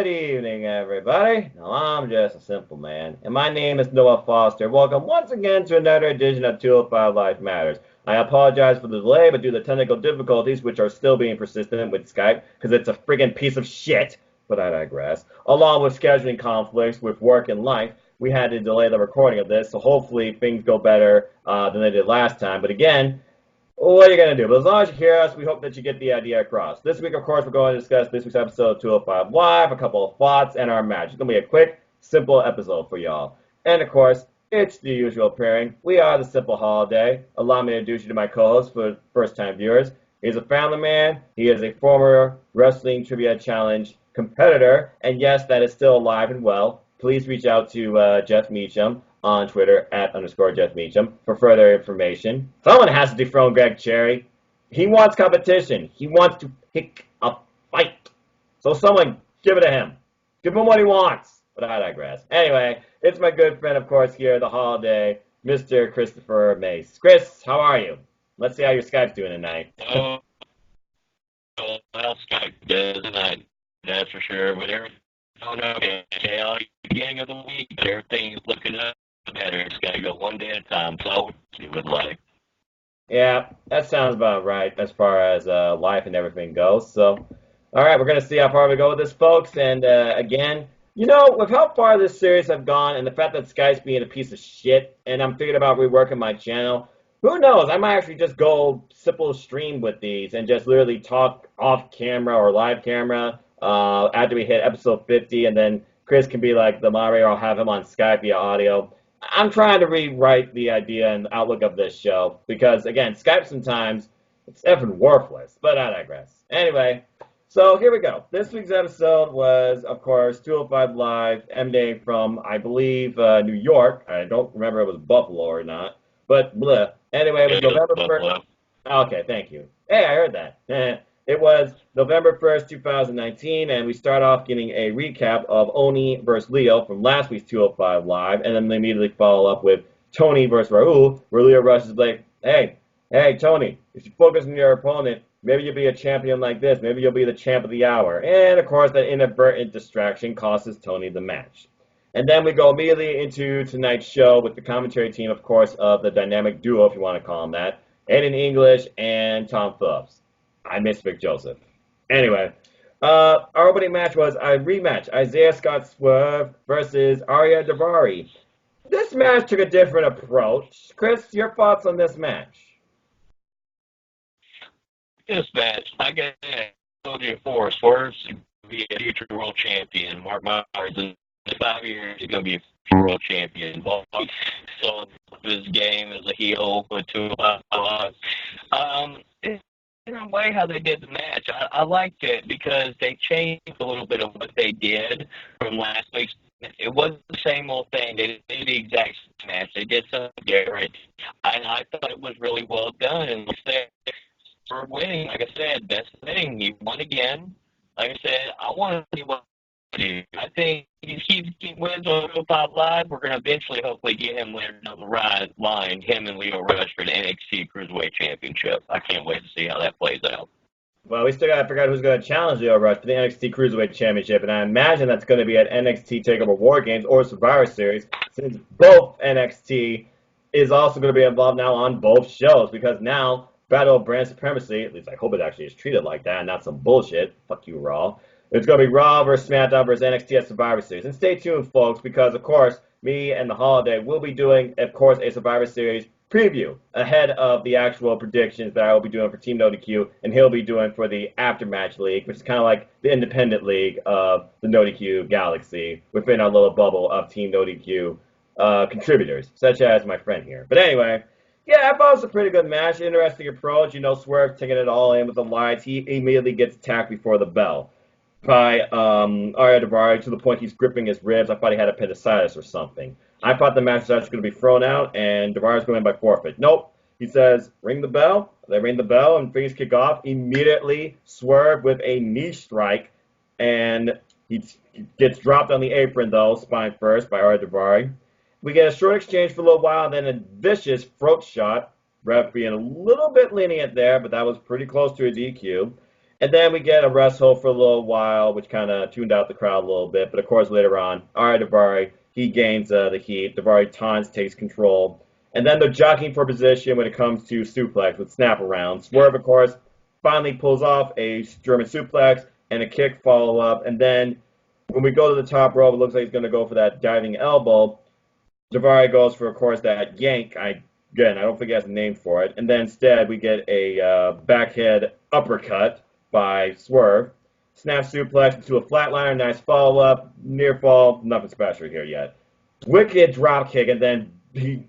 Good evening, everybody. Now, I'm just a simple man, and my name is Noah Foster. Welcome once again to another edition of 205 Live Matters. I apologize for the delay, but due to technical difficulties, which are still being persistent with Skype, because it's a friggin' piece of shit, but I digress, along with scheduling conflicts with work and life, we had to delay the recording of this, so hopefully things go better than they did last time. But again, what are you going to do? But as long as you hear us, we hope that you get the idea across. This week, of course, we're going to discuss this week's episode of 205 Live, a couple of thoughts, and our match. It's going to be a quick, simple episode for y'all. And, of course, it's the usual pairing. We are the Simple Holiday. Allow me to introduce you to my co-host for first-time viewers. He's a family man. He is a former Wrestling Trivia Challenge competitor. And, yes, that is still alive and well. Please reach out to Jeff Meacham on Twitter @_Jeff Meacham for further information. Someone has to dethrone Greg Cherry. He wants competition. He wants to pick a fight. So someone give it to him. Give him what he wants. But I digress. Anyway, it's my good friend, of course, here, the holiday, Mr. Christopher Mace. Chris, how are you? Let's see how your Skype's doing tonight. Oh, well, Skype does tonight. That's for sure. But everything, beginning of the week, but everything's looking up better. It's got to go one day at a time. So see what life. Yeah, that sounds about right as far as life and everything goes. So, all right, we're going to see how far we go with this, folks. And again, you know, with how far this series have gone and the fact that Skype's being a piece of shit and I'm thinking about reworking my channel, who knows? I might actually just go simple stream with these and just literally talk off camera or live camera after we hit episode 50, and then Chris can be like the moderator. I'll have him on Skype via audio. I'm trying to rewrite the idea and outlook of this show because, again, Skype sometimes, it's effing worthless, but I digress. Anyway, so here we go. This week's episode was, of course, 205 Live, emanating from, I believe, New York. I don't remember if it was Buffalo or not, but blah. Anyway, it was November 1st. Okay, thank you. Hey, I heard that. It was November 1st, 2019, and we start off getting a recap of Oni versus Leo from last week's 205 Live, and then they immediately follow up with Tony versus Raul, where Leo Rush is like, hey, Tony, if you focus on your opponent, maybe you'll be a champion like this. Maybe you'll be the champ of the hour. And, of course, that inadvertent distraction costs Tony the match. And then we go immediately into tonight's show with the commentary team, of course, of the dynamic duo, if you want to call them that, Aiden English and Tom Phillips. I miss Vic Joseph. Anyway, our opening match was a rematch. Isaiah Scott Swerve versus Arya Davari. This match took a different approach. Chris, your thoughts on this match? This match, I guess, I told you before, Swerve's to be a future world champion. Mark my words, in 5 years, he's going to be a future world champion. So his game as a heel with 205 in a way, how they did the match, I liked it because they changed a little bit of what they did from last week's. It wasn't the same old thing. They didn't do the exact same match. They did something different. And I thought it was really well done. And like I said, for winning, like I said, that's the thing. He won again. Like I said, I want to see what he do. I think if he keeps wins on 205 Live, we're going to eventually hopefully get him later down the line, him and Leo Rush for the NXT Cruiserweight Championship. I can't wait to see how that plays out. Well, we still got to figure out who's going to challenge Leo Rush for the NXT Cruiserweight Championship, and I imagine that's going to be at NXT TakeOver War Games or Survivor Series, since both NXT is also going to be involved now on both shows, because now Battle of Brand Supremacy, at least I hope it actually is treated like that and not some bullshit. Fuck you, Raw. It's going to be Raw versus SmackDown versus NXT at Survivor Series. And stay tuned, folks, because, of course, me and the Holiday will be doing, of course, a Survivor Series preview ahead of the actual predictions that I will be doing for Team NoDQ, and he'll be doing for the Aftermatch League, which is kind of like the independent league of the NoDQ Galaxy within our little bubble of Team NoDQ contributors, such as my friend here. But anyway, yeah, I thought it was a pretty good match. Interesting approach. You know, Swerve taking it all in with the lights. He immediately gets attacked before the bell by Arya Davari to the point he's gripping his ribs. I thought he had appendicitis or something. I thought the match was actually going to be thrown out and Davari's going by forfeit. Nope. He says, ring the bell. They ring the bell and things kick off. Immediately, Swerve with a knee strike, and he gets dropped on the apron, though, spine first by Arya Davari. We get a short exchange for a little while, then a vicious throat shot. Ref being a little bit lenient there, but that was pretty close to a DQ. And then we get a rest hold for a little while, which kind of tuned out the crowd a little bit. But of course, later on, Ari Daivari, he gains the heat. Daivari taunts, takes control. And then they're jockeying for position when it comes to suplex with snap around. Swerve, of course, finally pulls off a German suplex and a kick follow up. And then when we go to the top rope, it looks like he's going to go for that diving elbow. Daivari goes for, of course, that yank. Again, I don't think he has a name for it. And then instead, we get a backhead uppercut by Swerve. Snap suplex into a flatliner, nice follow-up, near fall, nothing special here yet. Wicked drop kick, and then he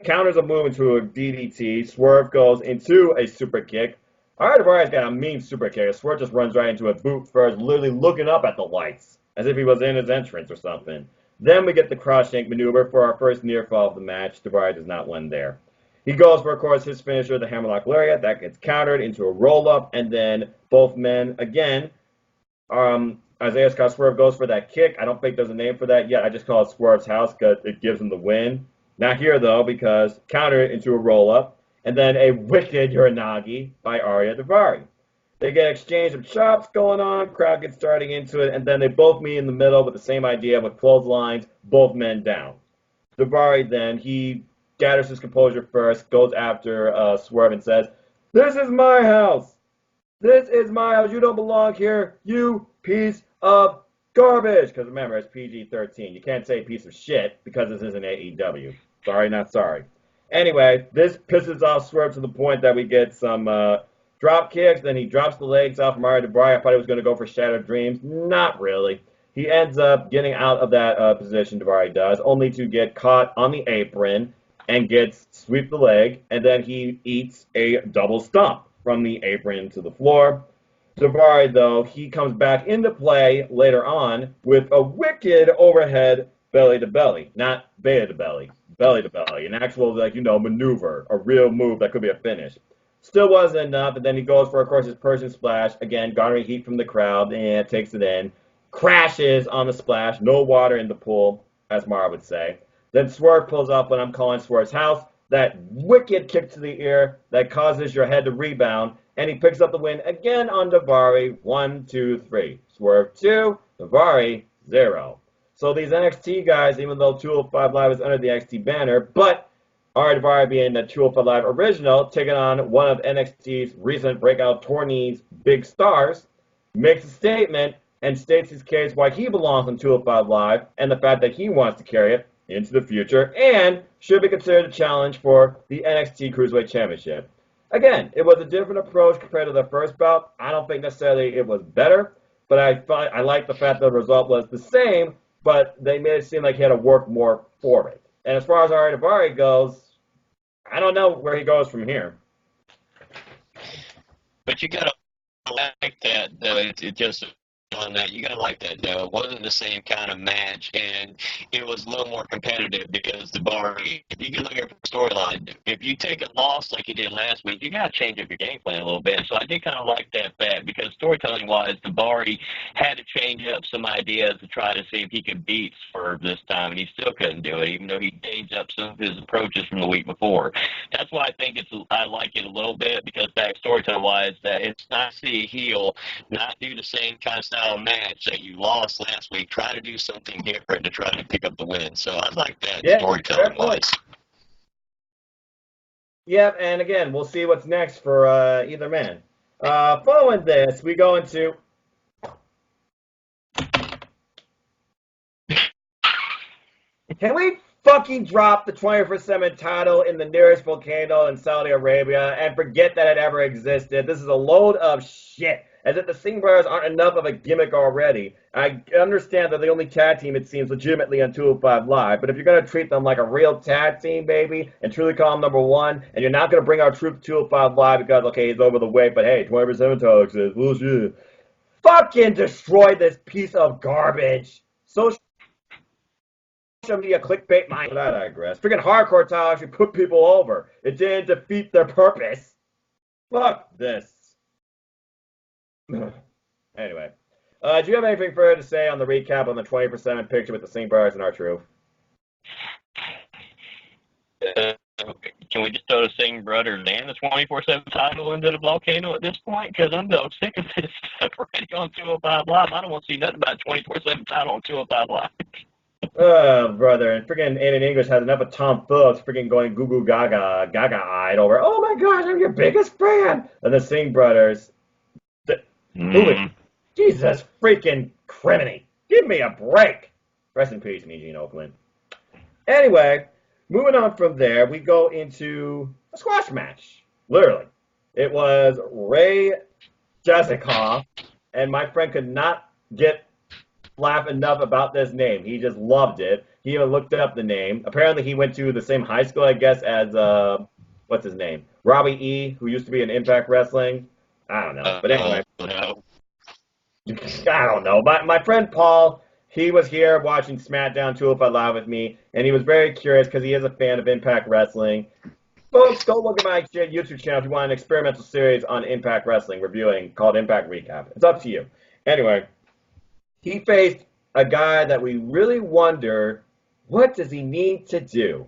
counters a move into a DDT. Swerve goes into a super kick. Alright, Daivari got a mean super kick. Swerve just runs right into a boot first, literally looking up at the lights, as if he was in his entrance or something. Then we get the cross shank maneuver for our first near fall of the match. Daivari does not win there. He goes for, of course, his finisher, the hammerlock lariat. That gets countered into a roll-up, and then both men, again, Isaiah Scott Swerve goes for that kick. I don't think there's a name for that yet. I just call it Swerve's house because it gives him the win. Not here, though, because countered into a roll-up, and then a wicked Uranagi by Arya Daivari. They get exchange of chops going on, crowd gets starting into it, and then they both meet in the middle with the same idea with clotheslines, both men down. Daivari then, he gathers his composure first, goes after Swerve and says, "This is my house! This is my house! You don't belong here, you piece of garbage!" Because remember, it's PG-13. You can't say piece of shit because this isn't AEW. Sorry, not sorry. Anyway, this pisses off Swerve to the point that we get some drop kicks, then he drops the legs off from Mario Daivari. I thought he was going to go for Shattered Dreams. Not really. He ends up getting out of that position, Daivari does, only to get caught on the apron and gets sweep the leg, and then he eats a double stomp from the apron to the floor. Daivari, though, he comes back into play later on with a wicked overhead belly to belly. Not beta to belly, belly to belly. An actual, maneuver, a real move that could be a finish. Still wasn't enough, and then he goes for, of course, his Persian splash. Again, garnering heat from the crowd, and takes it in. Crashes on the splash. No water in the pool, as Mara would say. Then Swerve pulls up what I'm calling Swerve's house. That wicked kick to the ear that causes your head to rebound. And he picks up the win again on Daivari. 1, 2, 3. Swerve 2, Daivari 0. So these NXT guys, even though 205 Live is under the NXT banner, but Ari Daivari being the 205 Live original, taking on one of NXT's recent breakout tourneys' big stars, makes a statement and states his case why he belongs on 205 Live and the fact that he wants to carry it into the future and should be considered a challenge for the NXT Cruiserweight Championship. Again, it was a different approach compared to the first bout. I don't think necessarily it was better, but I like the fact that the result was the same, but they made it seem like he had to work more for it. And as far as Ari Daivari goes, I don't know where he goes from here. But you gotta like that, though. It just on that, you gotta like that, though. It wasn't the same kind of match, and it was a little more competitive because Daivari, you can look at the storyline. If you take a loss like you did last week, you gotta change up your game plan a little bit. So I did kind of like that fact because storytelling-wise, Daivari had to change up some ideas to try to see if he could beat Swerve this time, and he still couldn't do it, even though he changed up some of his approaches from the week before. That's why I think I like it a little bit because back storytelling-wise, that it's nice to see a heel not do the same kind of style match that you lost last week. Try to do something different to try to pick up the win. So I like that storytelling wise. Yep, and again, we'll see what's next for either man. Following this, we go into can we fucking drop the 24/7 title in the nearest volcano in Saudi Arabia and forget that it ever existed? This is a load of shit. As if the Singh brothers aren't enough of a gimmick already. I understand they're the only tag team, it seems, legitimately on 205 Live, but if you're going to treat them like a real tag team, baby, and truly call them number one, and you're not going to bring our truth to 205 Live because, okay, he's over the weight, but hey, 24/7 title exists, bullshit. Fucking destroy this piece of garbage. Social media clickbait, but I digress. Freaking hardcore title actually put people over. It didn't defeat their purpose. Fuck this. Anyway, do you have anything further to say on the recap on the 20% picture with the Singh brothers and R-Truth? Can Can we just throw the Singh brothers and the 24/7 title into the volcano at this point? Because I'm so sick of this stuff already on 205 Live. I don't want to see nothing about 24/7 title on 205 Live. Oh, brother, and freaking Aiden English has enough of Tom Phillips freaking going goo goo gaga, gaga-eyed over, oh my gosh, I'm your biggest fan! And the Singh brothers. Jesus freaking criminy. Give me a break. Rest in peace, Eugene Oakland. Anyway, moving on from there, we go into a squash match. Literally. It was Ray Jazikoff, and my friend could not laugh enough about this name. He just loved it. He even looked up the name. Apparently, he went to the same high school, I guess, as, what's his name? Robbie E., who used to be in Impact Wrestling. I don't know. But anyway. I don't know. My friend Paul, he was here watching SmackDown 205 Live with me, and he was very curious because he is a fan of Impact Wrestling. Folks, go look at my YouTube channel if you want an experimental series on Impact Wrestling reviewing called Impact Recap. It's up to you. Anyway, he faced a guy that we really wonder, what does he need to do?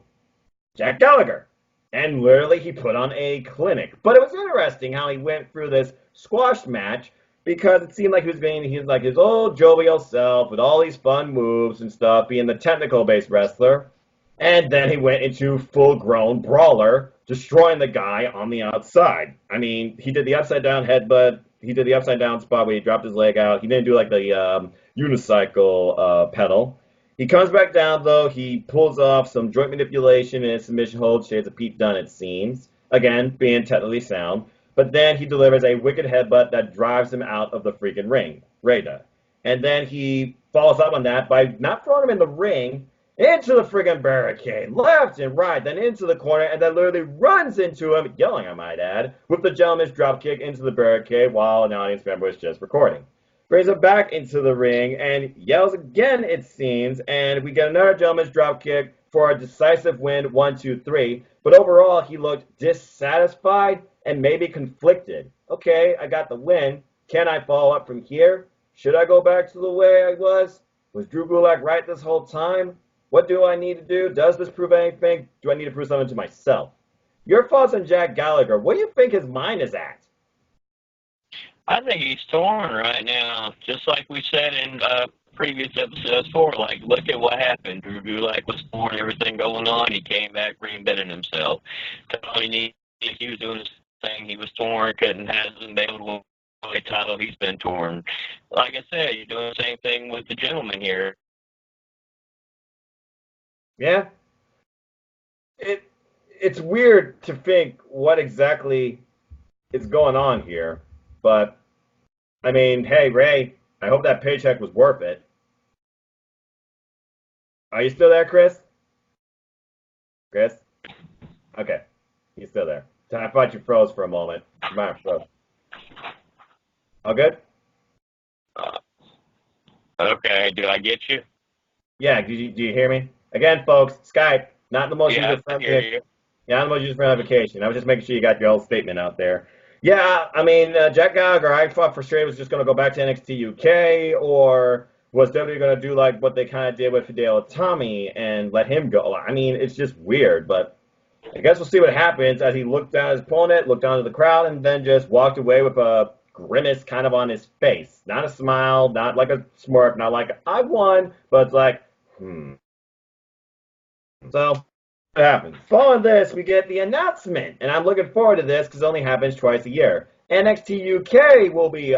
Jack Gallagher. And literally, he put on a clinic. But it was interesting how he went through this squash match because it seemed like he was like his old jovial self with all these fun moves and stuff, being the technical-based wrestler. And then he went into full-grown brawler, destroying the guy on the outside. I mean, he did the upside-down headbutt. He did the upside-down spot where he dropped his leg out. He didn't do like the unicycle pedal. He comes back down, though. He pulls off some joint manipulation and submission hold, shades of Pete Dunne, it seems. Again, being technically sound. But then he delivers a wicked headbutt that drives him out of the freaking ring, Rada. And then he follows up on that by not throwing him in the ring, into the friggin' barricade, left and right, then into the corner, and then literally runs into him, yelling, I might add, with the gentleman's dropkick into the barricade while an audience member was just recording. Brings him back into the ring and yells again, it seems, and we get another gentleman's dropkick for a decisive win, 1, 2, 3. But overall, he looked dissatisfied and maybe conflicted. Okay, I got the win. Can I follow up from here? Should I go back to the way I was? Was Drew Gulak right this whole time? What do I need to do? Does this prove anything? Do I need to prove something to myself? Your thoughts on Jack Gallagher. What do you think his mind is at? I think he's torn right now, just like we said in previous episodes before. Like, look at what happened. Drew Gulak was torn, everything going on. He came back, reinvented himself. Tony, he was doing his thing. He was torn, hasn't been able to win a title. He's been torn. Like I said, you're doing the same thing with the gentleman here. Yeah. It's weird to think what exactly is going on here, but I mean, hey, Ray, I hope that paycheck was worth it. Are you still there, Chris? Chris? Okay, he's still there. I thought you froze for a moment. You might have froze. All good? Okay, did I get you? Yeah, do you hear me? Again, folks, Skype, not the most user-friendly. Yeah, not the most user-friendly application. I was just making sure you got your whole statement out there. Yeah, I mean, Jack Gallagher, I thought for sure he was just going to go back to NXT UK, or was WWE going to do like what they kind of did with Hideo Itami and let him go? I mean, it's just weird, but I guess we'll see what happens as he looked down at his opponent, looked down to the crowd, and then just walked away with a grimace kind of on his face. Not a smile, not like a smirk, not like, I won, but it's like, So, what happens? Following this, we get the announcement, and I'm looking forward to this because it only happens twice a year. NXT UK will be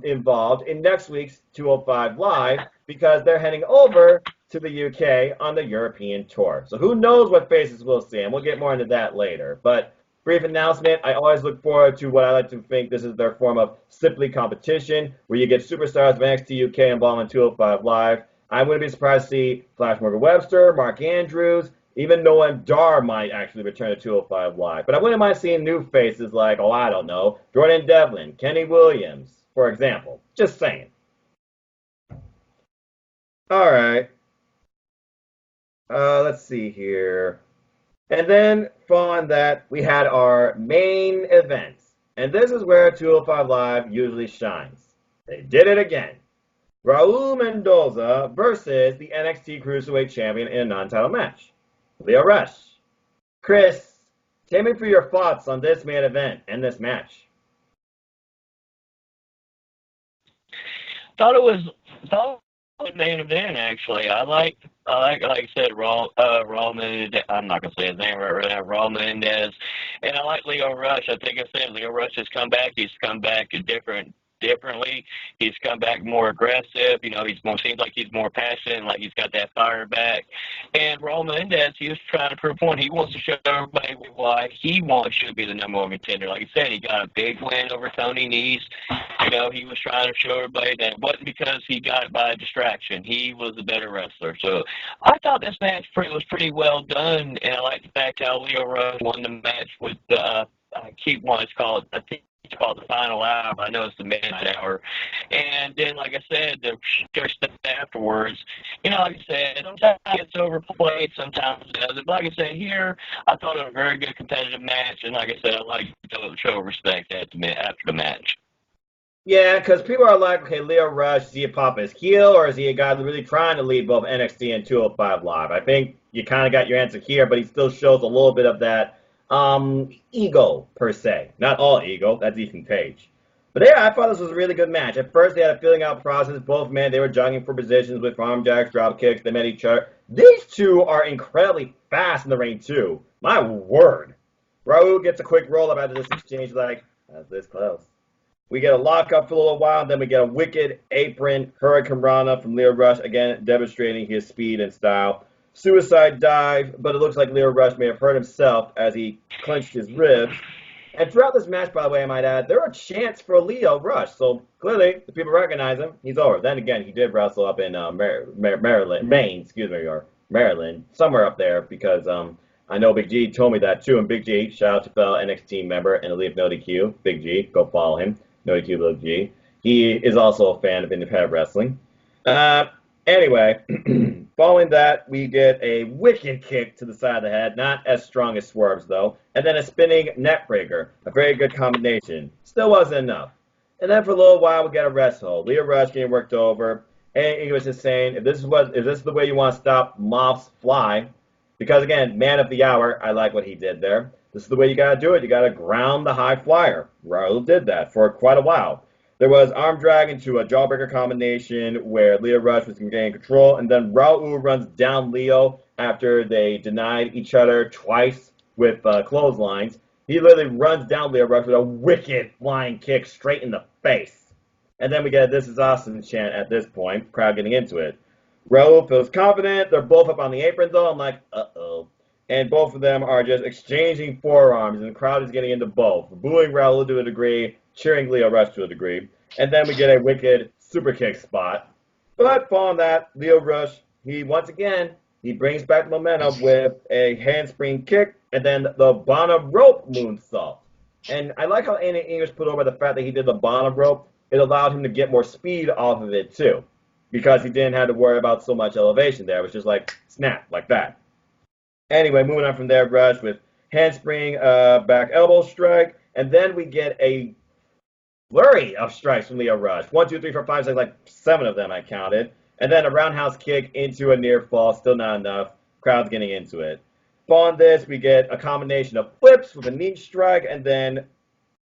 involved in next week's 205 Live because they're heading over to the UK on the European tour. So who knows what faces we'll see, and we'll get more into that later. But brief announcement, I always look forward to what I like to think this is their form of simply competition, where you get superstars of NXT UK involved in 205 Live. I wouldn't be surprised to see Flash Morgan Webster, Mark Andrews, even Noam Dar might actually return to 205 Live. But I wouldn't mind seeing new faces like, oh, I don't know, Jordan Devlin, Kenny Williams, for example. Just saying. All right. Let's see here. And then following that, we had our main event. And this is where 205 Live usually shines. They did it again. Raul Mendoza versus the NXT Cruiserweight Champion in a non-title match. Leo Rush. Chris, Take me for your thoughts on this main event and this match. Thought it was thought it was main event actually. Like I said, Roman. I'm not gonna say his name right now. Roman Mendez, and I like Leo Rush. I think I said Leo Rush has come back. He's come back differently. He's come back more aggressive. You know, seems like he's more passionate, like he's got that fire back. And Roman Mendez, he was trying to prove a point. He wants to show everybody why should be the number one contender. Like I said, he got a big win over Tony Nese. You know, he was trying to show everybody that it wasn't because he got it by a distraction. He was a better wrestler. So I thought this match was pretty well done, and I like the fact how Leo Rush won the match with I keep wanting to call it. I think it's called the final hour. I know it's the midnight hour. And then, like I said, the stuff afterwards, you know, like I said, sometimes it's overplayed, sometimes it doesn't. But like I said, here, I thought it was a very good competitive match. And like I said, I like to show respect after the match. Yeah, because people are like, okay, Leo Rush, is he a pop his heel, or is he a guy really trying to lead both NXT and 205 Live? I think you kind of got your answer here, but he still shows a little bit of that ego, per se. Not all ego, that's Ethan Page. But yeah, I thought this was a really good match. At first, they had a filling out process. Both men, they were jogging for positions with arm jacks, drop kicks. They met each other. These two are incredibly fast in the ring, too. My word. Raul gets a quick roll-up after this exchange, like, that's this close. We get a lockup for a little while, and then we get a wicked apron Hurricane Rana from Leo Rush, again demonstrating his speed and style. Suicide dive, but it looks like Leo Rush may have hurt himself as he clenched his ribs. And throughout this match, by the way, I might add, there are chants for Leo Rush. So clearly, the people recognize him. He's over. Then again, he did wrestle up in Maine, or Maryland, somewhere up there, because I know Big G told me that too. And Big G, shout out to fellow NXT member and Elite No DQ, Big G, go follow him. No DQ Lil G. He is also a fan of independent wrestling. Anyway, following that, we get a wicked kick to the side of the head, not as strong as Swerve's though, and then a spinning neck breaker, a very good combination. Still wasn't enough. And then for a little while, we get a rest hold. Leo Rush getting worked over, and he was just saying, if this is the way you want to stop moths fly, because again, man of the hour, I like what he did there. This is the way you got to do it. You got to ground the high flyer. Raul did that for quite a while. There was arm drag into a jawbreaker combination where Leo Rush was gaining control, and then Raul runs down Leo after they denied each other twice with clotheslines. He literally runs down Leo Rush with a wicked flying kick straight in the face. And then we get a "This is awesome" chant at this point, crowd getting into it. Raul feels confident. They're both up on the apron, though. I'm like, uh-oh. And both of them are just exchanging forearms, and the crowd is getting into both. Booing Raul to a degree, cheering Leo Rush to a degree. And then we get a wicked super kick spot. But following that, Leo Rush, he brings back the momentum with a handspring kick, and then the bottom rope moonsault. And I like how Andy English put over the fact that he did the bottom rope. It allowed him to get more speed off of it, too, because he didn't have to worry about so much elevation there. It was just like, snap, like that. Anyway, moving on from there, Rush with handspring, back elbow strike, and then we get a flurry of strikes from Leo Rush. 1, 2, 3, 4, 5, 6, like 7 of them I counted. And then a roundhouse kick into a near fall, still not enough. Crowd's getting into it. Following this, we get a combination of flips with a knee strike, and then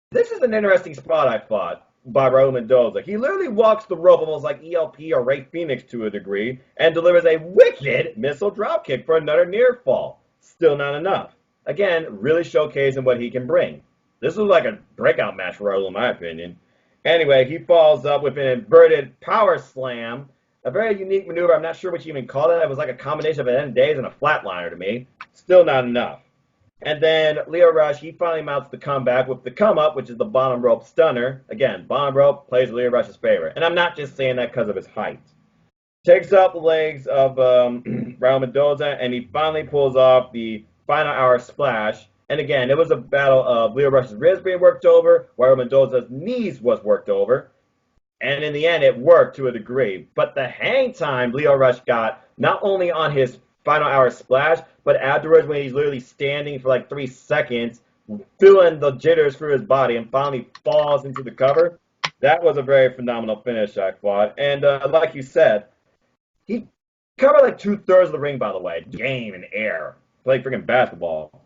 this is an interesting spot, I thought, by Raul Mendoza. He literally walks the rope almost like ELP or Ray Phoenix to a degree, and delivers a wicked missile dropkick for another near fall. Still not enough. Again, really showcasing what he can bring. This was like a breakout match for Raul, in my opinion. Anyway, he falls up with an inverted power slam. A very unique maneuver. I'm not sure what you even call it. It was like a combination of an end days and a flatliner to me. Still not enough. And then Leo Rush, he finally mounts the comeback with the come up, which is the bottom rope stunner. Again, bottom rope plays Leo Rush's favor. And I'm not just saying that because of his height. Takes out the legs of Raul Mendoza, and he finally pulls off the final hour splash. And again, it was a battle of Leo Rush's ribs being worked over, while Mendoza's knees was worked over. And in the end, it worked to a degree. But the hang time Leo Rush got, not only on his final hour splash, but afterwards when he's literally standing for like 3 seconds, feeling the jitters through his body, and finally falls into the cover. That was a very phenomenal finish, I thought. And like you said, he covered like 2/3 of the ring, by the way. Game and air. Played freaking basketball.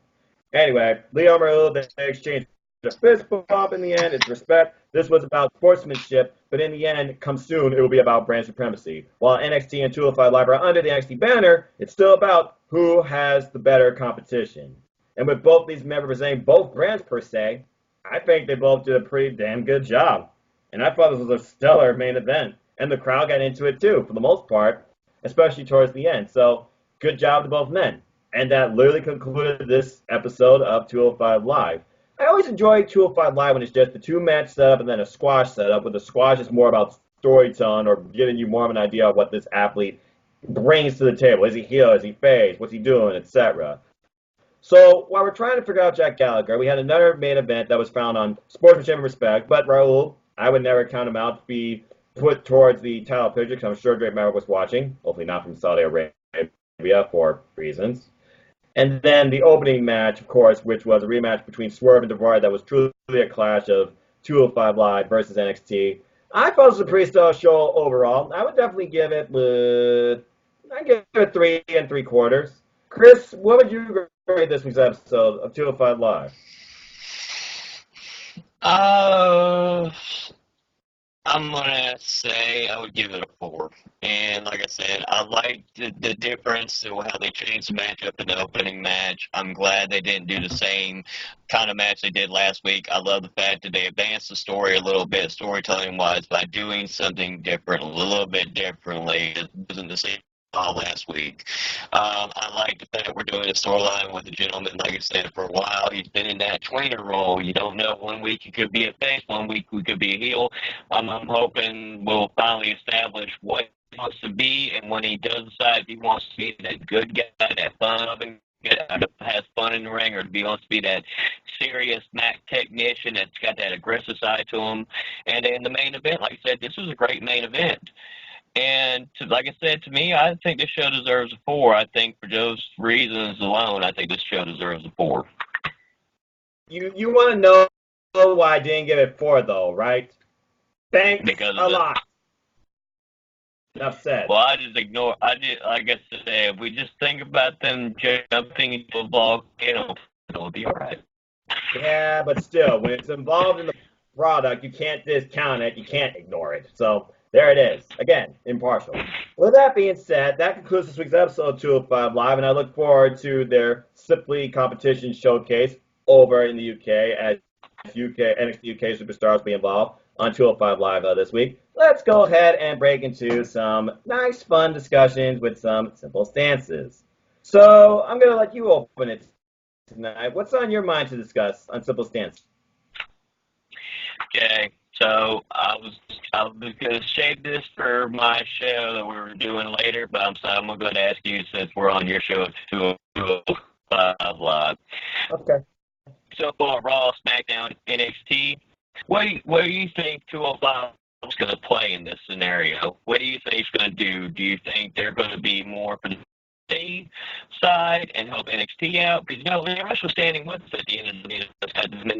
Anyway, Leo Maru, they exchanged a fist bump in the end. It's respect. This was about sportsmanship, but in the end, come soon, it will be about brand supremacy. While NXT and 205 Live are under the NXT banner, it's still about who has the better competition. And with both these men representing both brands per se, I think they both did a pretty damn good job. And I thought this was a stellar main event. And the crowd got into it too, for the most part, especially towards the end. So good job to both men. And that literally concluded this episode of 205 Live. I always enjoy 205 Live when it's just the two match setup and then a squash setup, where the squash is more about storytelling or giving you more of an idea of what this athlete brings to the table. Is he heel? Is he face? What's he doing? Etc. So while we're trying to figure out Jack Gallagher, we had another main event that was found on Sportsmanship and Respect, but Raul, I would never count him out to be put towards the title picture because I'm sure Drake Maverick was watching, hopefully not from Saudi Arabia for reasons. And then the opening match, of course, which was a rematch between Swerve and Dvorak that was truly a clash of 205 Live versus NXT. I thought it was a pretty stellar show overall. I would definitely give it, I give it 3 3/4. Chris, what would you rate this week's episode of 205 Live? Uh, I'm gonna say I would give it a 4. And like I said, I like the difference to how they changed the matchup in the opening match. I'm glad they didn't do the same kind of match they did last week. I love the fact that they advanced the story a little bit, storytelling wise, by doing something different, a little bit differently. It wasn't the same last week. I like the fact that we're doing a storyline with the gentleman, like I said, for a while. He's been in that tweener role. You don't know. 1 week he could be a face, 1 week we could be a heel. I'm hoping we'll finally establish what he wants to be, and when he does decide if he wants to be that good guy, that fun-loving guy that has fun in the ring, or to be wants to be that serious Mac technician that's got that aggressive side to him. And in the main event, like I said, this was a great main event. And like I said, to me, I think this show deserves a 4. I think for those reasons alone, I think this show deserves a 4. You want to know why I didn't give it 4, though, right? Thanks Because a lot. Enough said. Well, I just ignore. I just, like I said, if we just think about them jumping into a volcano, it'll be all right. Yeah, but still, when it's involved in the product, you can't discount it. You can't ignore it. So there it is. Again, impartial. With that being said, that concludes this week's episode of 205 Live, and I look forward to their Simply competition showcase over in the UK as NXT UK superstars will be involved on 205 Live this week. Let's go ahead and break into some nice, fun discussions with some simple stances. So I'm going to let you open it tonight. What's on your mind to discuss on simple stance? Okay, so I was going to save this for my show that we were doing later, but I'm going to ask you since we're on your show 205 Live. Okay. So for Raw, SmackDown, NXT, what do you think 205 is going to play in this scenario? What do you think it's going to do? Do you think they're going to be more for the side and help NXT out? Because Larry Rush was standing with us at the end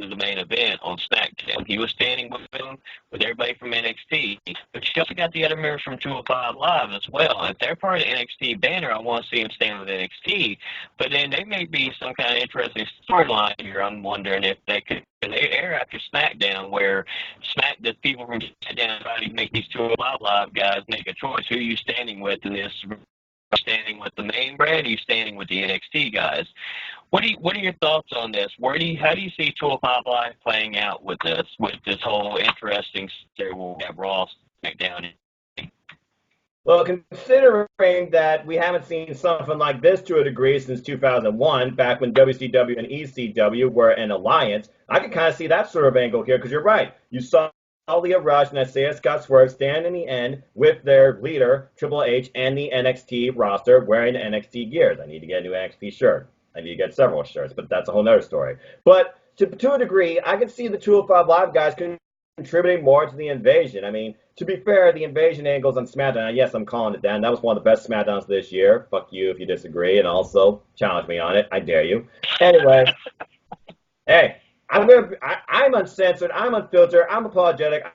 of the main event on SmackDown. He was standing with them, with everybody from NXT. But you also got the other members from 205 Live as well. If they're part of the NXT banner, I want to see them stand with NXT. But then there may be some kind of interesting storyline here. I'm wondering if they could air after SmackDown, where the people from SmackDown try to make these 205 Live guys make a choice. Who are you standing with in this? Standing with the main brand, or are you standing with the NXT guys? What are your thoughts on this? How do you see 205 Live playing out with this whole interesting story we'll have Raw, SmackDown? Well, considering that we haven't seen something like this to a degree since 2001, back when WCW and ECW were an alliance, I can kind of see that sort of angle here, because you're right. You saw Leah Rush and Isaiah Scott Swerve stand in the end with their leader, Triple H, and the NXT roster wearing NXT gears. I need to get a new NXT shirt. I need to get several shirts, but that's a whole other story. But to a degree, I can see the 205 Live guys contributing more to the invasion. I mean, to be fair, the invasion angles on SmackDown, yes, I'm calling it that. And that was one of the best SmackDowns this year. Fuck you if you disagree, and also challenge me on it. I dare you. Anyway, hey. I'm uncensored. I'm unfiltered. I'm apologetic.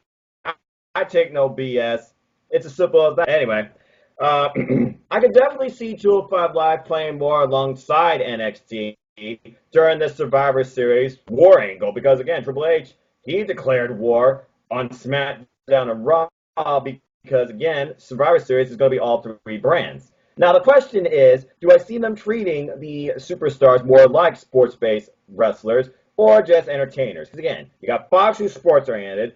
I take no BS. It's as simple as that. Anyway, I can definitely see 205 Live playing more alongside NXT during the Survivor Series war angle because, again, Triple H, he declared war on SmackDown and Raw because, again, Survivor Series is going to be all three brands. Now, the question is, do I see them treating the superstars more like sports-based wrestlers or just entertainers? Because, again, you got Fox, who's sports-oriented,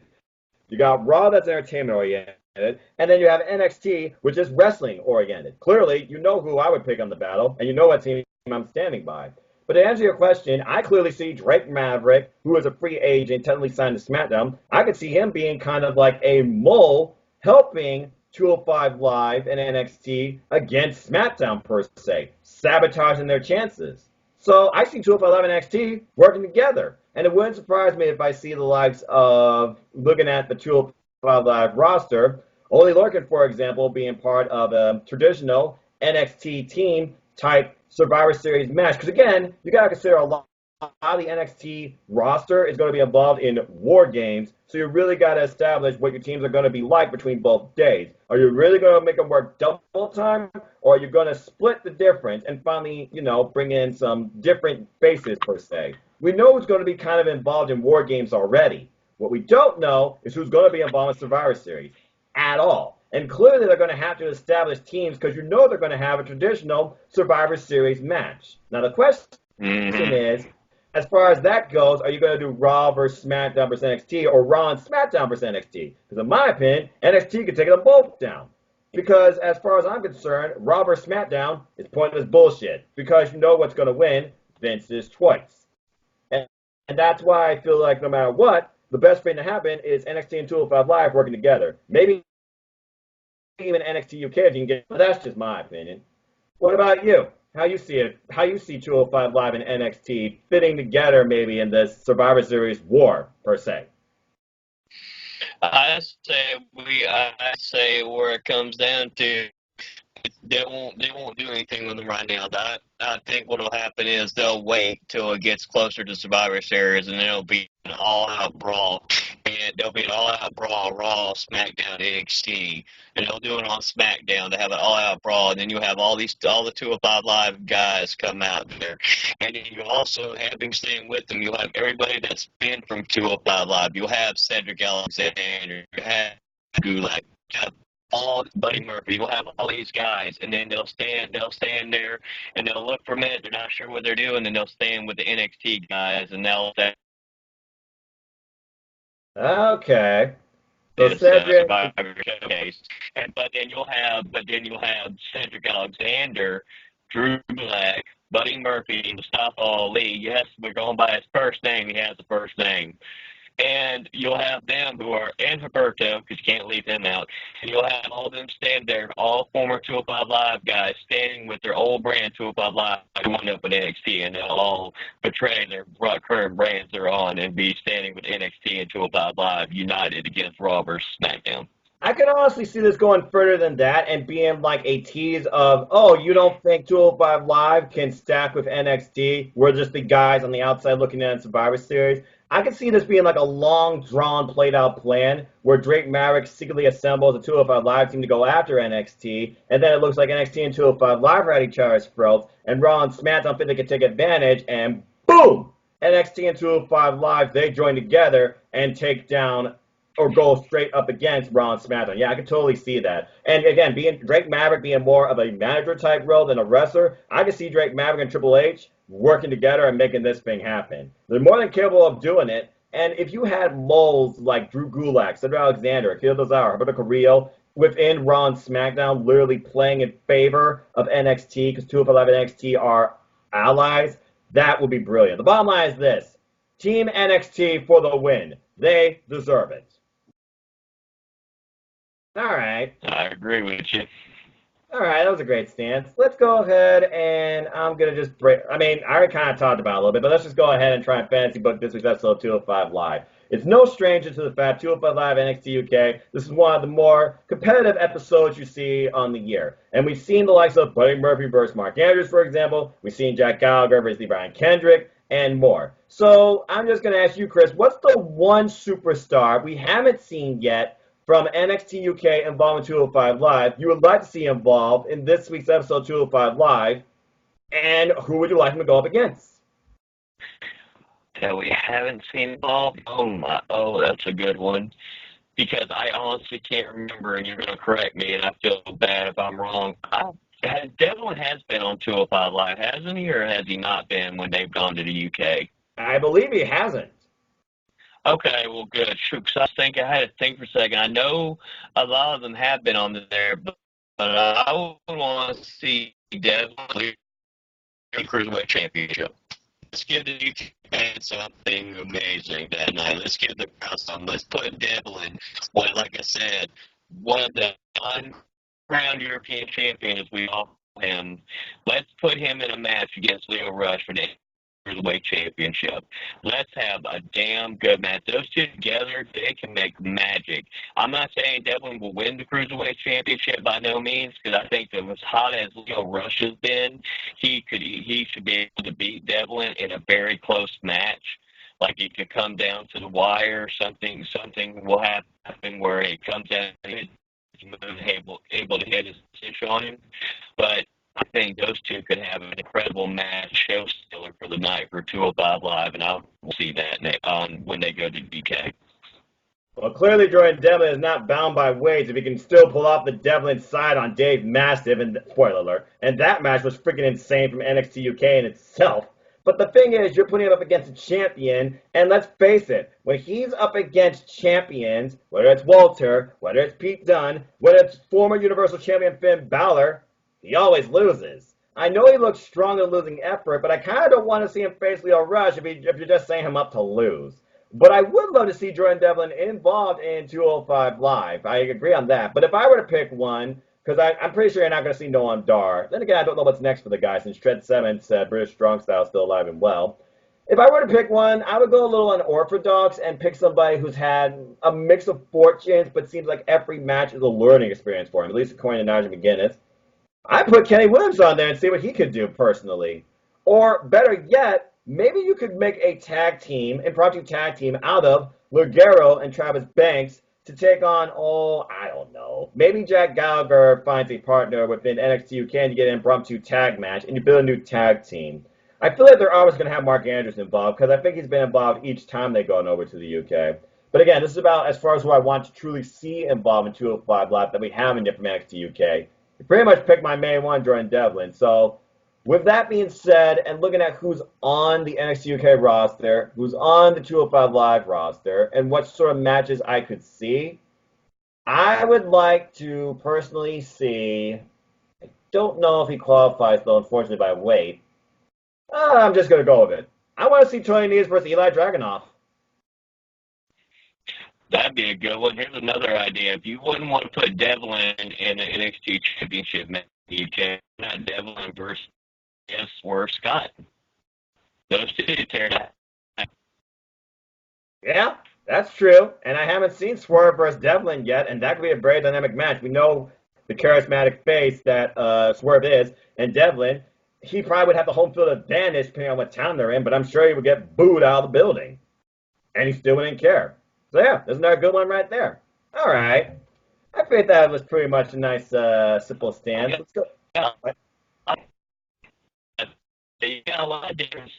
you got Raw, that's entertainment-oriented, and then you have NXT, which is wrestling-oriented. Clearly, you know who I would pick on the battle, and you know what team I'm standing by. But to answer your question, I clearly see Drake Maverick, who is a free agent, technically signed to SmackDown. I could see him being kind of like a mole helping 205 Live and NXT against SmackDown, per se, sabotaging their chances. So I see 205 Live and NXT working together. And it wouldn't surprise me if I see the likes of, looking at the 205 Live roster, Ole Lorcan, for example, being part of a traditional NXT team type Survivor Series match. Because, again, you got to consider a lot of the NXT roster is going to be involved in war games. So you really got to establish what your teams are going to be like between both days. Are you really going to make them work double time? Or are you going to split the difference and finally, bring in some different faces, per se? We know who's going to be kind of involved in war games already. What we don't know is who's going to be involved in Survivor Series at all. And clearly they're going to have to establish teams because they're going to have a traditional Survivor Series match. Now the question is, as far as that goes, are you going to do Raw versus SmackDown versus NXT or Raw and SmackDown versus NXT? Because in my opinion, NXT could take them both down. Because as far as I'm concerned, Raw versus SmackDown is pointless bullshit. Because you know what's going to win, Vince's choice. And that's why I feel like no matter what, the best thing to happen is NXT and 205 Live working together. Maybe even NXT UK if you can get, but that's just my opinion. What about you? How you see it? How you see 205 Live and NXT fitting together maybe in this Survivor Series war, per se? I say where it comes down to, they won't do anything with them right now. I think what will happen is they'll wait till it gets closer to Survivor Series, and then it'll be an all-out brawl. And there'll be an all-out brawl, Raw, SmackDown, NXT, and they'll do it on SmackDown. They have an all-out brawl, and then you have all the 205 Live guys come out there, and then you also have them staying with them. You'll have everybody that's been from 205 Live. You'll have Cedric Alexander. You have Gulak. You have all Buddy Murphy. You'll have all these guys, and then they'll stand there, and they'll look for a minute. They're not sure what they're doing, and they'll stand with the NXT guys, and they'll say, okay. So Cedric, showcase. But then you'll have Cedric Alexander, Drew Black, Buddy Murphy, Mustafa Ali. Yes, we're going by his first name. He has a first name. And you'll have them who are in Humberto, because you can't leave him out. And you'll have all of them stand there, all former 205 Live guys, standing with their old brand 205 Live, going up with NXT, and they'll all betray their current brands they're on and be standing with NXT and 205 Live united against Raw versus SmackDown. I could honestly see this going further than that and being like a tease of, oh, you don't think 205 Live can stack with NXT? We're just the guys on the outside looking at Survivor Series. I could see this being like a long, drawn, played-out plan where Drake Maverick secretly assembles a 205 Live team to go after NXT, and then it looks like NXT and 205 Live are at each other's throats, and Raw and SmackDown think they can take advantage, and boom! NXT and 205 Live, they join together and take down or go straight up against Raw and SmackDown. Yeah, I could totally see that. And again, Drake Maverick being more of a manager-type role than a wrestler, I could see Drake Maverick and Triple H working together and making this thing happen. They're more than capable of doing it. And if you had moles like Drew Gulak, Cedric Alexander, Akira Tozawa, Roberto Carrillo within Raw and SmackDown literally playing in favor of NXT because 205 and NXT are allies, that would be brilliant. The bottom line is this. Team NXT for the win. They deserve it. All right. I agree with you. All right, that was a great stance. Let's go ahead and I'm going to just break. I mean, I already kind of talked about it a little bit, but let's just go ahead and try and fantasy book this week's episode of 205 Live. It's no stranger to the fact 205 Live NXT UK. This is one of the more competitive episodes you see on the year. And we've seen the likes of Buddy Murphy versus Mark Andrews, for example. We've seen Jack Gallagher versus Brian Kendrick and more. So I'm just going to ask you, Chris, what's the one superstar we haven't seen yet from NXT UK involved in 205 Live you would like to see involved in this week's episode of 205 Live, and who would you like him to go up against? that we haven't seen involved. Oh, that's a good one. Because I honestly can't remember, and you're going to correct me, and I feel bad if I'm wrong. Devlin has been on 205 Live, hasn't he, or has he not been when they've gone to the UK? I believe he hasn't. Okay, well, good. Shoot, 'cause I had to think for a second. I know a lot of them have been on there, but I would want to see Devlin clear the Cruiserweight Championship. Let's give the UK fans something amazing that night. Let's give the crowd something. Let's put Devlin, like I said, one of the uncrowned European champions we all him. Let's put him in a match against Leo Rush for the Cruiserweight Championship. Let's have a damn good match. Those two together, they can make magic. I'm not saying Devlin will win the Cruiserweight Championship by no means, because I think that as hot as Leo Rush has been, he should be able to beat Devlin in a very close match. Like it could come down to the wire, or something will happen where it comes down to able to hit his stitch on him. But I think those two could have an incredible match, show stealer for the night for 205 Live, and I'll see that when they go to DK. Well, clearly Jordan Devlin is not bound by weights if he can still pull off the Devlin side on Dave Mastiff, and spoiler alert, and that match was freaking insane from NXT UK in itself. But the thing is, you're putting him up against a champion, and let's face it, when he's up against champions, whether it's Walter, whether it's Pete Dunne, whether it's former Universal Champion Finn Balor, he always loses. I know he looks strong in losing effort, but I kind of don't want to see him face Leo Rush if you're just setting him up to lose. But I would love to see Jordan Devlin involved in 205 Live. I agree on that. But if I were to pick one, because I'm pretty sure you're not going to see Noam Dar. Then again, I don't know what's next for the guy since Tread Seventh said British Strong Style is still alive and well. If I were to pick one, I would go a little unorthodox and pick somebody who's had a mix of fortunes, but seems like every match is a learning experience for him, at least according to Nigel McGuinness. I put Kenny Williams on there and see what he could do personally. Or better yet, maybe you could make a tag team, impromptu tag team, out of Ligero and Travis Banks to take on, I don't know. Maybe Jack Gallagher finds a partner within NXT UK and you get an impromptu tag match and you build a new tag team. I feel like they're always going to have Mark Andrews involved because I think he's been involved each time they've gone over to the UK. But again, this is about as far as who I want to truly see involved in 205 Live that we have in different NXT UK. You pretty much picked my main one, Jordan Devlin. So with that being said, and looking at who's on the NXT UK roster, who's on the 205 Live roster, and what sort of matches I could see, I would like to personally see, I don't know if he qualifies, though, unfortunately, by weight. I'm just going to go with it. I want to see Tony Nese versus Eli Dragunov. That'd be a good one. Here's another idea. If you wouldn't want to put Devlin in an NXT championship match, you can not Devlin versus Swerve Scott. Those two tear that. Yeah, that's true. And I haven't seen Swerve versus Devlin yet, and that could be a very dynamic match. We know the charismatic face that Swerve is, and Devlin, he probably would have the home field advantage depending on what town they're in, but I'm sure he would get booed out of the building. And he still wouldn't care. So yeah, there's another good one right there. All right. I think that was pretty much a nice, simple stand. Let's go. Yeah. You got a lot of different,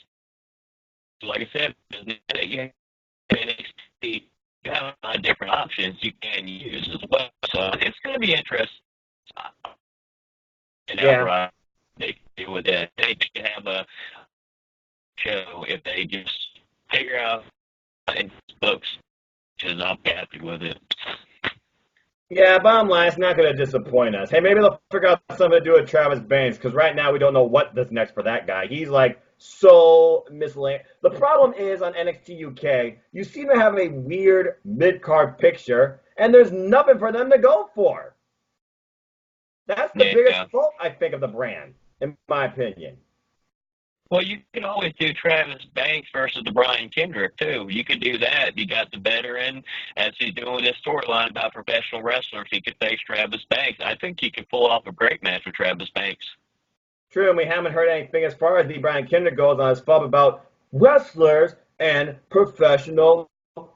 like I said, you have a lot of different options you can use as well. So it's going to be interesting. Yeah. They do with that. They could have a show if they just figure out in books. Because I'm happy with it. Yeah, bottom line, it's not going to disappoint us. Hey, maybe they'll figure out something to do with Travis Banks, because right now we don't know what does next for that guy. He's like so miscellaneous. The problem is on NXT UK, you seem to have a weird mid-card picture, and there's nothing for them to go for. That's the biggest fault, I think, of the brand, in my opinion. Well, you can always do Travis Banks versus the Brian Kendrick, too. You could do that. You got the veteran, as he's doing this storyline about professional wrestlers. He could face Travis Banks. I think he could pull off a great match with Travis Banks. True, and we haven't heard anything as far as the Brian Kendrick goes on his pub about wrestlers and professional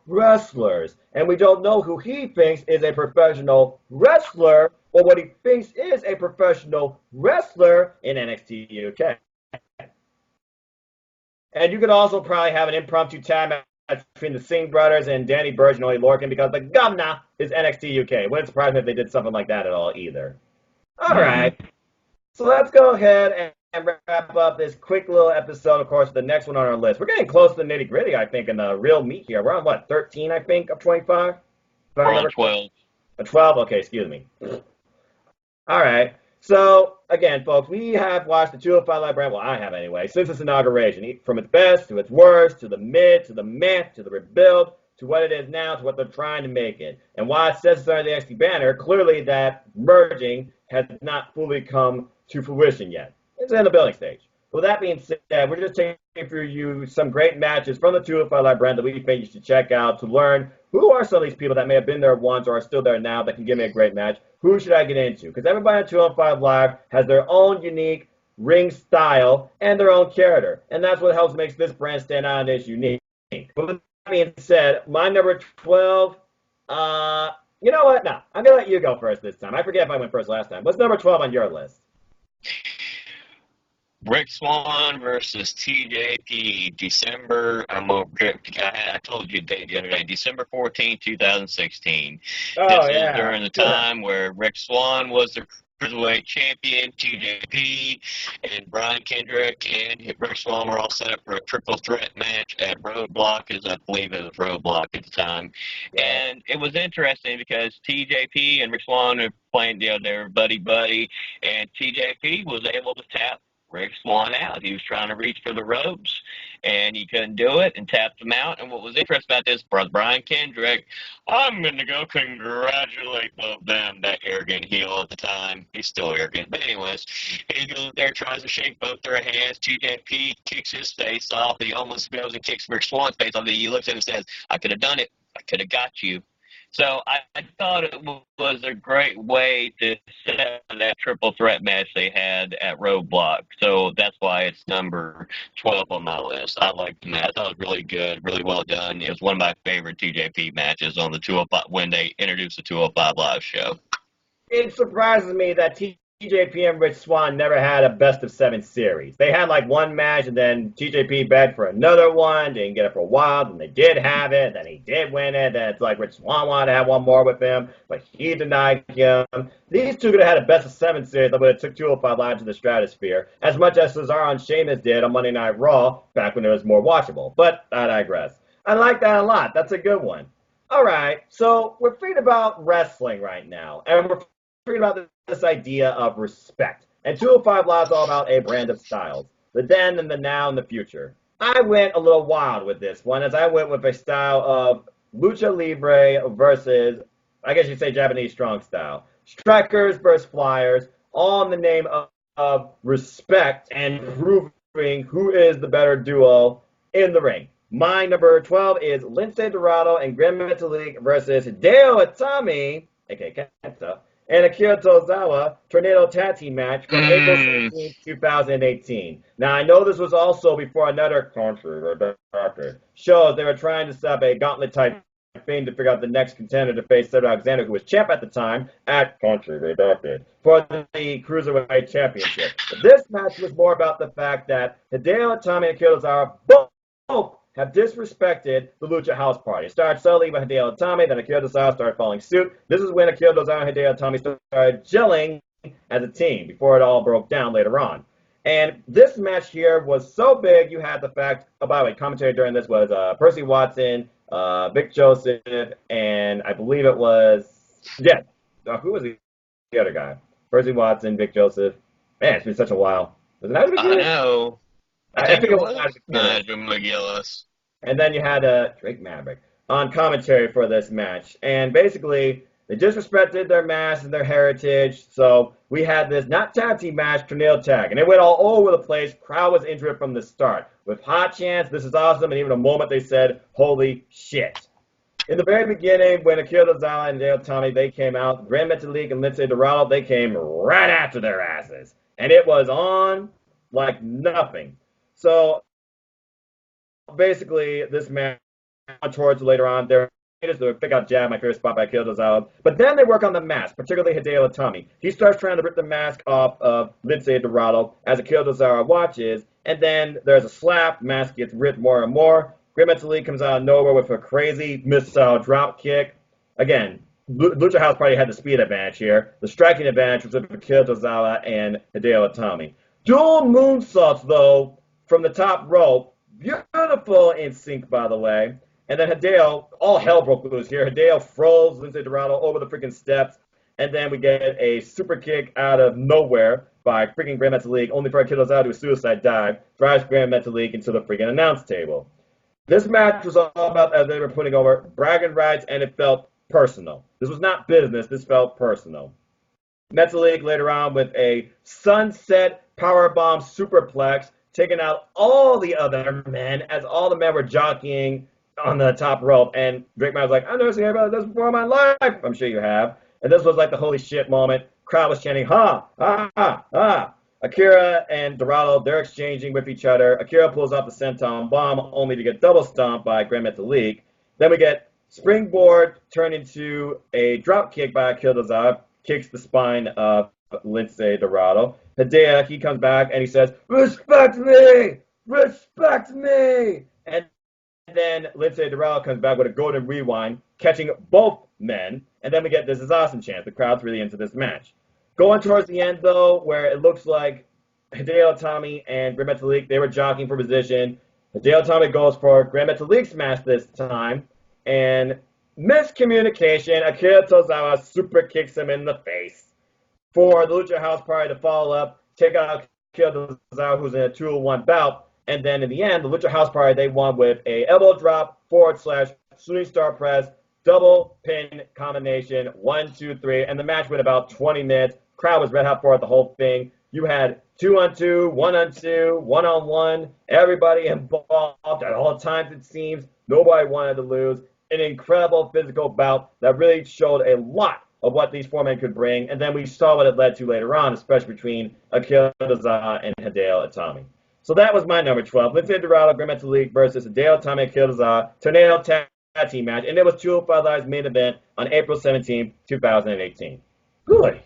wrestlers. And we don't know who he thinks is a professional wrestler or what he thinks is a professional wrestler in NXT UK. And you could also probably have an impromptu tag match between the Singh brothers and Danny Burch and Oney Lorcan because the governor is NXT UK. Wouldn't surprise me if they did something like that at all either. All right. So let's go ahead and wrap up this quick little episode. Of course, the next one on our list. We're getting close to the nitty gritty, I think, and the real meat here. We're on what, 13, I think, of 25? We're on 12. 12? Okay, excuse me. All right. So, again, folks, we have watched the 205 Live brand, well, I have anyway, since its inauguration, from its best to its worst, to the mid, to the meh, to the rebuild, to what it is now, to what they're trying to make it. And while it says it's under the NXT banner, clearly that merging has not fully come to fruition yet. It's in the building stage. With that being said, we're just taking for you some great matches from the 205 Live brand that we think you should check out to learn who are some of these people that may have been there once or are still there now that can give me a great match. Who should I get into? Because everybody on 205 Live has their own unique ring style and their own character. And that's what helps makes this brand stand out and is unique. But with that being said, my number 12, you know what? No, I'm going to let you go first this time. I forget if I went first last time. What's number 12 on your list? Rick Swann versus TJP, I told you the other day, December 14, 2016. Oh, this yeah. is during the time where Rick Swann was the Cruiserweight champion, TJP and Brian Kendrick and Rick Swann were all set up for a triple threat match at Roadblock, as I believe it was Roadblock at the time. And it was interesting because TJP and Rick Swann were playing, they were buddy-buddy, and TJP was able to tap Rick Swann out. He was trying to reach for the ropes, and he couldn't do it, and tapped him out. And what was interesting about this, Brian Kendrick, I'm going to go congratulate both them, that arrogant heel at the time. He's still arrogant. But anyways, he goes there, tries to shake both their hands. TJP kicks his face off. He almost goes and kicks Rick Swann's face off. He looks at him and says, I could have done it. I could have got you. So I thought it was a great way to set that triple threat match they had at Roadblock. So that's why it's number 12 on my list. I liked the match. I thought it was really good, really well done. It was one of my favorite TJP matches on the 205 when they introduced the 205 Live show. It surprises me that TJP and Rich Swann never had a best-of-7 series. They had like one match, and then TJP begged for another one, didn't get it for a while, then they did have it, then he did win it, then it's like Rich Swann wanted to have one more with him, but he denied him. These two could have had a best-of-7 series that would have took 205 Live to the stratosphere, as much as Cesaro and Sheamus did on Monday Night Raw, back when it was more watchable. But I digress. I like that a lot. That's a good one. All right, so we're thinking about wrestling right now, and we're thinking about this idea of respect. And 205 Live is all about a brand of styles. The then and the now and the future. I went a little wild with this one, as I went with a style of Lucha Libre versus, I guess you'd say, Japanese strong style. Strikers versus flyers, all in the name of respect and proving who is the better duo in the ring. My number 12 is Lince Dorado and Gran Metalik versus Hideo Itami, aka Kenta, and Akira Tozawa Tornado Tag Team match from April 17, 2018. Now, I know this was also before another country shows they were trying to set up a gauntlet-type thing to figure out the next contender to face Cedric Alexander, who was champ at the time, at Country Redacted, for the Cruiserweight Championship. But this match was more about the fact that Hideo Itami and Akira Tozawa both have disrespected the Lucha House Party. It started subtly by Hideo Itami, then Akira Tozawa started following suit. This is when Akira Tozawa and Hideo Itami started gelling as a team before it all broke down later on. And this match here was so big, you had the fact, oh, by the way, commentary during this was Percy Watson, Vic Joseph, and I believe it was, who was the other guy? Percy Watson, Vic Joseph. Man, it's been such a while. Was it Nigel McGuinness? I know. I think it was Nigel McGuinness. And then you had Drake Maverick on commentary for this match. And basically, they disrespected their mask and their heritage. So we had this not tag team match, tornado tag. And it went all over the place. Crowd was into it from the start. With hot chants, this is awesome. And even a moment they said, holy shit. In the very beginning, when Akira Tozawa and Hideo Itami, they came out, Gran Metalik and Lince Dorado, they came right after their asses. And it was on like nothing. So basically, this match towards later on, they're the pick out jab, my favorite spot by Akira Tozawa. But then they work on the mask, particularly Hideo Itami. He starts trying to rip the mask off of Lince Dorado as Akira Tozawa watches, and then there's a slap, mask gets ripped more and more. Great Metalik comes out of nowhere with a crazy missile drop kick. Again, Lucha House Party had the speed advantage here. The striking advantage was with Akira Tozawa and Hideo Itami. Dual moonsaults, though, from the top rope. Beautiful in sync, by the way. And then Hideo, all hell broke loose here. Hideo froze Lince Dorado over the freaking steps. And then we get a super kick out of nowhere by freaking Grand Metalik, only for Akira Tozawa to do a suicide dive, drives Grand Metalik into the freaking announce table. This match was all about, as they were putting over, bragging rights, and it felt personal. This was not business. This felt personal. Metalik later on with a sunset powerbomb superplex, taking out all the other men as all the men were jockeying on the top rope. And Drake Man was like, I've never seen anybody like this before in my life. I'm sure you have. And this was like the holy shit moment. Crowd was chanting, ha, ah, ah, ah. Akira and Dorado, they're exchanging with each other. Akira pulls off the senton bomb only to get double stomped by Grand Metalik. Then we get springboard turned into a drop kick by Akira Tozawa, kicks the spine of Lince Dorado. Hideo, he comes back and he says, respect me! Respect me! And then Lince Dorado comes back with a golden rewind, catching both men. And then we get This Is Awesome chant. The crowd's really into this match. Going towards the end, though, where it looks like Hideo Itami and Grand Metalik, they were jockeying for position. Hideo Itami goes for Grand Metalik's smash this time. And miscommunication, Akira Tozawa super kicks him in the face. For the Lucha House Party to follow up, take out Akira Tozawa, who's in a 2-1 bout. And then in the end, the Lucha House Party, they won with a elbow drop, / shooting star press, double pin combination, 1, 2, 3. And the match went about 20 minutes. Crowd was red hot for it, the whole thing. You had 2-on-2, 1-on-2, 1-on-1, everybody involved at all times, it seems. Nobody wanted to lose. An incredible physical bout that really showed a lot of what these four men could bring. And then we saw what it led to later on, especially between Akira Tozawa and Hideo Itami. So that was my number 12. Lince Dorado, Grand Metalik versus Hideo Itami, Akira Tozawa, Tornado Tag Team match. And it was 205 Live's main event on April 17, 2018. Good.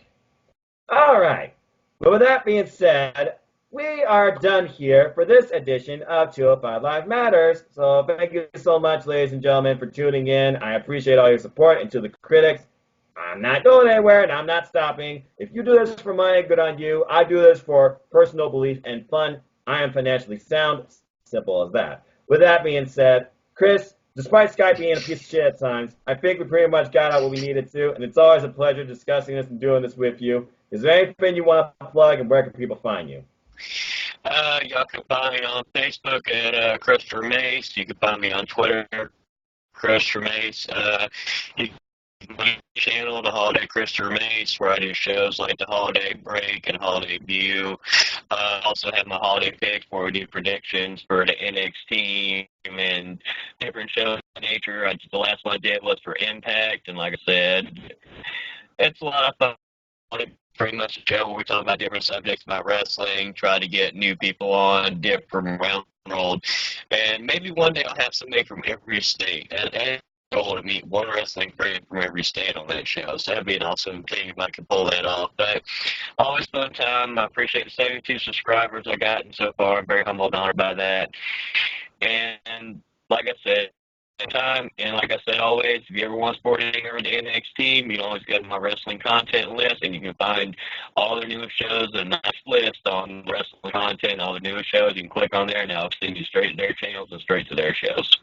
All right. But with that being said, we are done here for this edition of 205 Live Matters. So thank you so much, ladies and gentlemen, for tuning in. I appreciate all your support. And to the critics, I'm not going anywhere and I'm not stopping. If you do this for money, good on you. I do this for personal belief and fun. I am financially sound. Simple as that. With that being said, Chris, despite Skype being a piece of shit at times, I think we pretty much got out what we needed to. And it's always a pleasure discussing this and doing this with you. Is there anything you want to plug, and where can people find you? Y'all can find me on Facebook at Christopher Mace. You can find me on Twitter, Christopher Mace. You can find my channel, The Holiday Christopher Mace, where I do shows like The Holiday Break and Holiday View. Also have my holiday picks where we do predictions for the NXT and different shows of nature. The last one I did was for Impact, and like I said, it's a lot of fun. Pretty much a show where we talk about different subjects about wrestling, try to get new people on, different around the world, and maybe one day I'll have somebody from every state. And goal to meet one wrestling fan from every state on that show. So that'd be an awesome thing if I could pull that off. But always fun time. I appreciate the 72 subscribers I've gotten so far. I'm very humbled and honored by that. And like I said, time, and like I said always, if you ever want to support any of the NXT, you can always go to my wrestling content list, and you can find all the newest shows, a nice list on wrestling content, all the newest shows. You can click on there, and I'll send you straight to their channels and straight to their shows.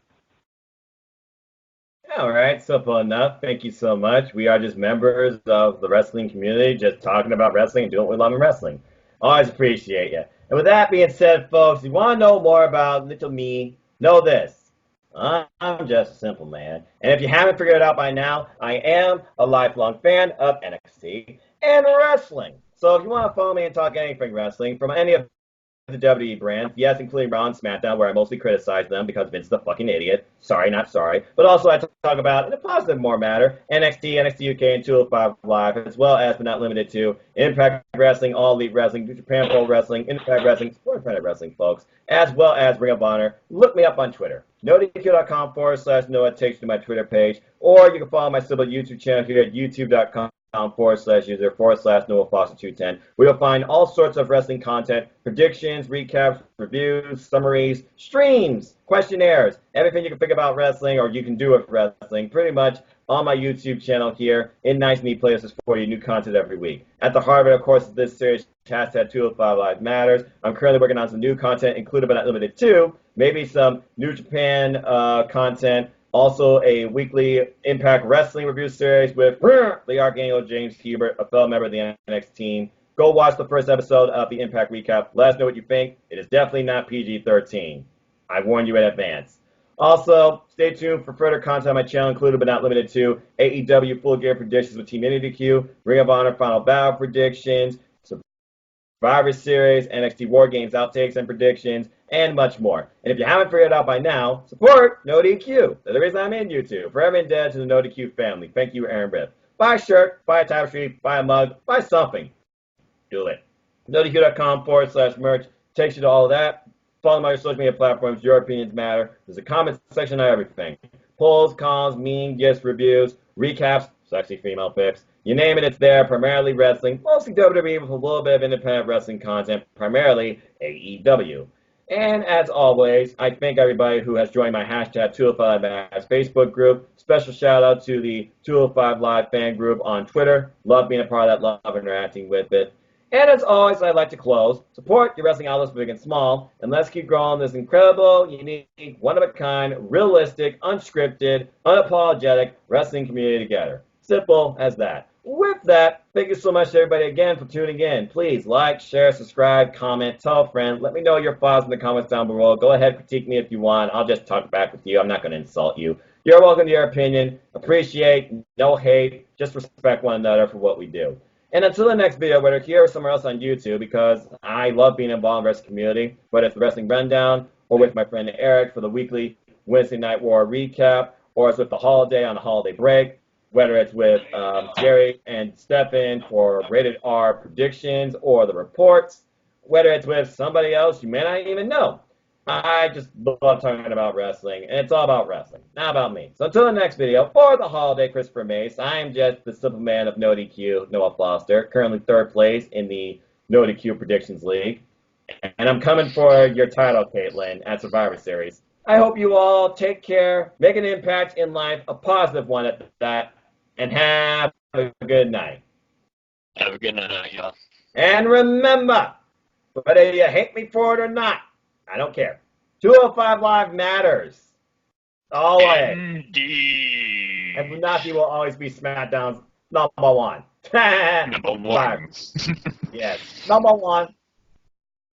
All right, simple enough. Thank you so much. We are just members of the wrestling community, just talking about wrestling and doing what we love in wrestling. Always appreciate you. And with that being said, folks, if you want to know more about little me, know this. I'm just a simple man. And if you haven't figured it out by now, I am a lifelong fan of NXT and wrestling. So if you want to follow me and talk anything wrestling from any of the WWE brands, yes, including Raw and SmackDown, where I mostly criticize them because Vince is a fucking idiot. Sorry, not sorry. But also I talk about, in a positive more matter, NXT, NXT UK, and 205 Live, as well as, but not limited to, Impact Wrestling, All Elite Wrestling, Japan Pro Wrestling, Impact Wrestling, Sport Credit Wrestling, folks, as well as Ring of Honor. Look me up on Twitter. NoDQ.com/Noah takes you to my Twitter page, or you can follow my civil YouTube channel here at youtube.com/user/Noah Foster 210. We will find all sorts of wrestling content, predictions, recaps, reviews, summaries, streams, questionnaires, everything you can think about wrestling or you can do with wrestling, pretty much on my YouTube channel here in nice, neat places for you, new content every week. At the heart of it, of course, is this series, hashtag 205 Live Matters. I'm currently working on some new content, included but not limited to, maybe some New Japan content, also a weekly Impact Wrestling review series with the Archangel James Hubert, a fellow member of the NXT team. Go watch the first episode of the Impact Recap. Let us know what you think. It is definitely not PG-13. I warn you in advance. Also, stay tuned for further content on my channel, included but not limited to AEW Full Gear predictions with Team IndyQ, Ring of Honor Final Battle predictions, Survivor Series, NXT War Games outtakes and predictions, and much more. And if you haven't figured it out by now, support NoDQ. That's the reason I'm in YouTube. Forever indebted to the NoDQ family. Thank you, Aaron Biff. Buy a shirt, buy a tapestry, buy a mug, buy something. Do it. NoDQ.com/merch takes you to all of that. Follow my social media platforms. Your opinions matter. There's a comment section on everything. Polls, columns, memes, gifts, reviews, recaps, sexy female pics. You name it, it's there. Primarily wrestling, mostly WWE with a little bit of independent wrestling content, primarily AEW. And as always, I thank everybody who has joined my hashtag 205 Matters Facebook group. Special shout out to the 205 Live fan group on Twitter. Love being a part of that, love interacting with it. And as always, I'd like to close. Support your wrestling outlets big and small, and let's keep growing this incredible, unique, one-of-a-kind, realistic, unscripted, unapologetic wrestling community together. Simple as that. With that, thank you so much, everybody, again, for tuning in. Please like, share, subscribe, comment, tell a friend. Let me know your thoughts in the comments down below. Go ahead, critique me if you want. I'll just talk back with you. I'm not going to insult you. You're welcome to your opinion. Appreciate, no hate. Just respect one another for what we do. And until the next video, whether here or somewhere else on YouTube, because I love being involved in the wrestling community, whether it's the Wrestling Rundown, or with my friend Eric for the weekly Wednesday Night War recap, or it's with the holiday on the holiday break, whether it's with Jerry and Stefan for Rated R predictions or the reports, whether it's with somebody else you may not even know. I just love talking about wrestling, and it's all about wrestling, not about me. So until the next video, for the holiday Christopher Mace, I am just the simple man of NoDQ, Noah Foster, currently third place in the NoDQ Predictions League. And I'm coming for your title, Caitlin, at Survivor Series. I hope you all take care, make an impact in life, a positive one at that, and have a good night. Have a good night, y'all. And remember, whether you hate me for it or not, I don't care. 205 Live matters. Always. Indeed. And Funaki will always be SmackDown's number one. Number one. Yes, number one.